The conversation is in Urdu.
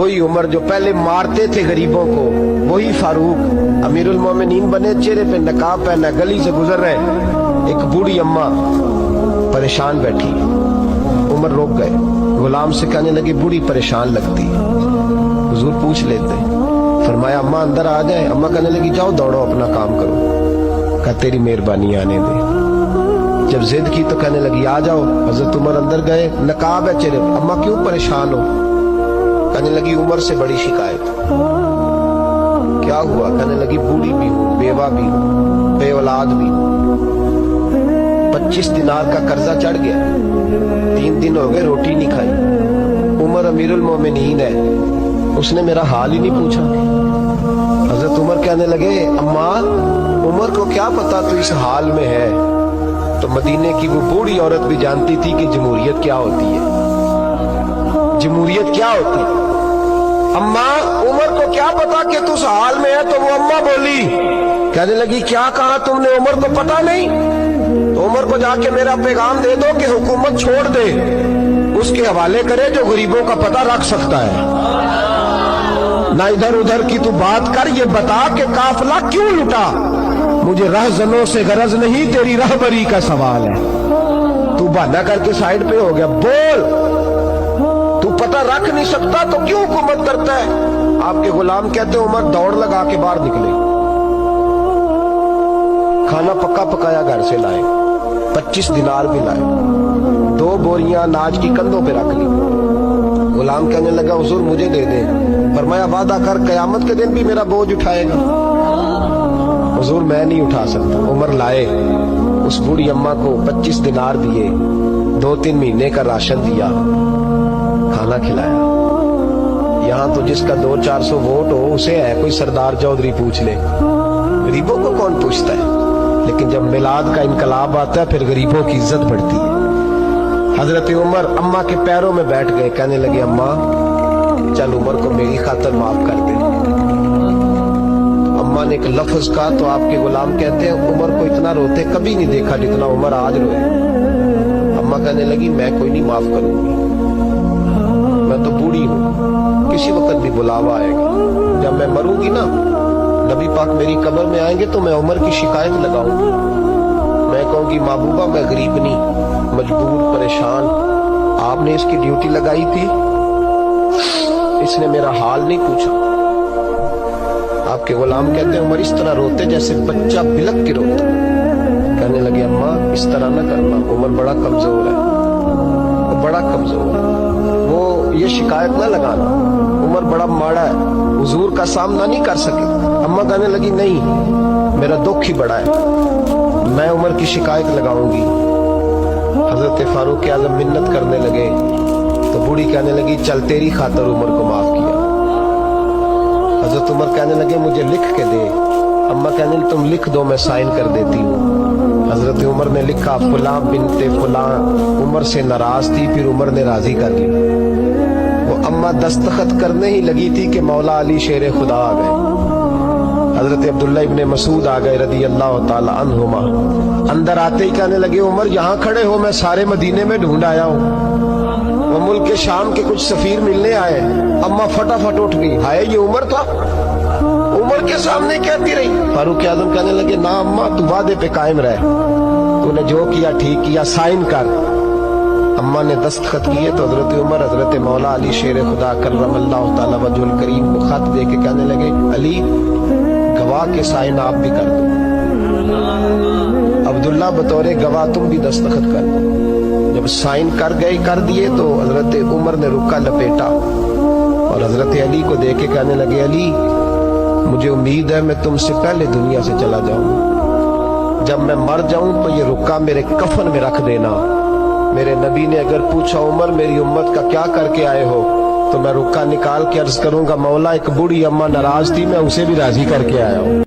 وہی عمر جو پہلے مارتے تھے غریبوں کو، وہی فاروق امیرُ المومنین بنے، چہرے پہ نقاب پہنا، گلی سے گزر رہے، ایک بوڑھی اماں پریشان بیٹھی، عمر روک گئے، غلام سے کہنے لگے بوڑھی پریشان لگتی، حضور پوچھ لیتے، فرمایا اماں اندر آ جائے، اماں کہنے لگی جاؤ دوڑو اپنا کام کرو، کہا تیری مہربانی آنے دے، جب ضد کی تو کہنے لگی آ جاؤ، حضرت عمر اندر گئے، نقاب ہے چہرے، اماں کیوں پریشان ہو؟ کہنے لگی عمر سے بڑی شکایت، کیا ہوا؟ کہنے لگی بوڑھی بھی ہوں، بیوہ بھی ہوں، بے اولاد بھی ہوں، 25 دینار کا قرضہ چڑھ گیا، 3 دن ہو گئے روٹی نہیں کھائی، عمر امیر المومنین ہے، اس نے میرا حال ہی نہیں پوچھا۔ حضرت عمر کہنے لگے اماں عمر کو کیا پتا تو اس حال میں ہے؟ تو مدینے کی وہ بوڑھی عورت بھی جانتی تھی کہ جمہوریت کیا ہوتی ہے، جمہوریت کیا ہوتی ہے۔ اماں عمر کو کیا پتا کہ تو اس حال میں ہے؟ تو وہ اماں بولی، کہنے لگی کیا کہا تم نے؟ عمر کو پتا نہیں؟ تو عمر کو جا کے میرا پیغام دے دو کہ حکومت چھوڑ دے، اس کے حوالے کرے جو غریبوں کا پتہ رکھ سکتا ہے، نہ ادھر ادھر کی تو بات کر، یہ بتا کہ قافلہ کیوں لٹا؟ مجھے رہزنوں سے غرض نہیں، تیری رہبری کا سوال ہے۔ تو بہانہ کر کے سائیڈ پہ ہو گیا، بول، تو پتہ رکھ نہیں سکتا تو کیوں حکومت کرتا ہے؟ آپ کے غلام کہتے ہیں عمر دوڑ لگا کے باہر نکلے، کھانا پکا پکایا گھر سے لائے، 25 دینار بھی لائے، 2 بوریاں اناج کی کندھوں پہ رکھ لی۔ غلام کہنے لگا حضور مجھے دے دیں، فرمایا وعدہ کر قیامت کے دن بھی میرا بوجھ اٹھائے گا؟ حضور میں نہیں اٹھا سکتا۔ عمر لائے، اس بوڑھی اماں کو 25 دینار دیے، 2-3 مہینے کا راشن دیا، کھانا کھلایا۔ یہاں تو جس کا 200-400 ووٹ ہو اسے ہے کوئی سردار چودھری پوچھ لے، غریبوں کو کون پوچھتا ہے؟ لیکن جب میلاد کا انقلاب آتا ہے پھر غریبوں کی عزت بڑھتی ہے۔ حضرت عمر اماں کے پیروں میں بیٹھ گئے، کہنے لگے اماں چل عمر کو میری خاطر معاف کر دے۔ اماں نے ایک لفظ کہا تو آپ کے غلام کہتے ہیں عمر کو اتنا روتے کبھی نہیں دیکھا جتنا عمر آج روئے۔ اماں کہنے لگی میں کوئی نہیں معاف کروں گی، میں تو بوڑھی ہوں، کسی وقت بھی بلاوا آئے گا، جب میں مروں گی نا نبی پاک میری قبر میں آئیں گے تو میں عمر کی شکایت لگاؤں گی، میں کہوں گی محبوبہ میں غریب نہیں، مجبور، پریشان، آپ نے اس کی ڈیوٹی لگائی تھی، اس نے میرا حال نہیں پوچھا۔ آپ کے غلام کہتے ہیں عمر اس طرح روتے جیسے بچہ بلک کے روتا۔ کہنے لگے اماں اس طرح نہ کرنا، عمر بڑا کمزور ہے، وہ بڑا کمزور ہے، وہ یہ شکایت نہ لگانا، عمر بڑا ماڑا ہے، حضور کا سامنا نہیں کر سکے۔ اماں کہنے لگی نہیں، میرا دکھ ہی بڑا ہے، میں عمر کی شکایت لگاؤں گی۔ حضرت فاروق اعظم منت کرنے لگے تو بوڑھی کہنے لگی چل تیری خاطر عمر کو معاف کیا۔ حضرت عمر کہنے لگے مجھے لکھ کے دے، اماں کہنے لگی تم لکھ دو میں سائن کر دیتی ہوں۔ حضرت عمر نے لکھا فلاں بنت فلاں عمر سے ناراض تھی، پھر عمر نے راضی کر لی۔ وہ اماں دستخط کرنے ہی لگی تھی کہ مولا علی شیر خدا آ گئے، حضرت عبداللہ ابن مسعود آ گئے رضی اللہ تعالی عنہما۔ اندر آتے ہی کہنے لگے عمر یہاں کھڑے ہو، میں سارے مدینے میں ڈھونڈ آیا ہوں، وہ ملک شام کے کچھ سفیر ملنے آئے۔ اماں فٹافٹ اٹھ گئی، ہائے یہ عمر تھا، عمر کے سامنے کہتی رہی۔ فاروق اعظم کہنے لگے نا اماں تو وعدے پہ قائم رہ، تو نے جو کیا ٹھیک کیا، سائن کر۔ اماں نے دستخط کیے تو حضرت عمر حضرت مولا علی شیر خدا کرم اللہ تعالی وجہ الکریم کو خط دے کے کہنے لگے علی گواہ کے سائن آپ بھی کر دو، عبداللہ بطور گواہ تم بھی دستخط کر دو۔ جب سائن کر دیے تو حضرت عمر نے رکا لپیٹا اور حضرت علی کو دے کے کہنے لگے علی مجھے امید ہے میں تم سے پہلے دنیا سے چلا جاؤں، جب میں مر جاؤں تو یہ رکا میرے کفن میں رکھ دینا۔ میرے نبی نے اگر پوچھا عمر میری امت کا کیا کر کے آئے ہو تو میں رکا نکال کے عرض کروں گا مولا ایک بوڑھی اماں ناراض تھی، میں اسے بھی راضی کر کے آیا ہوں۔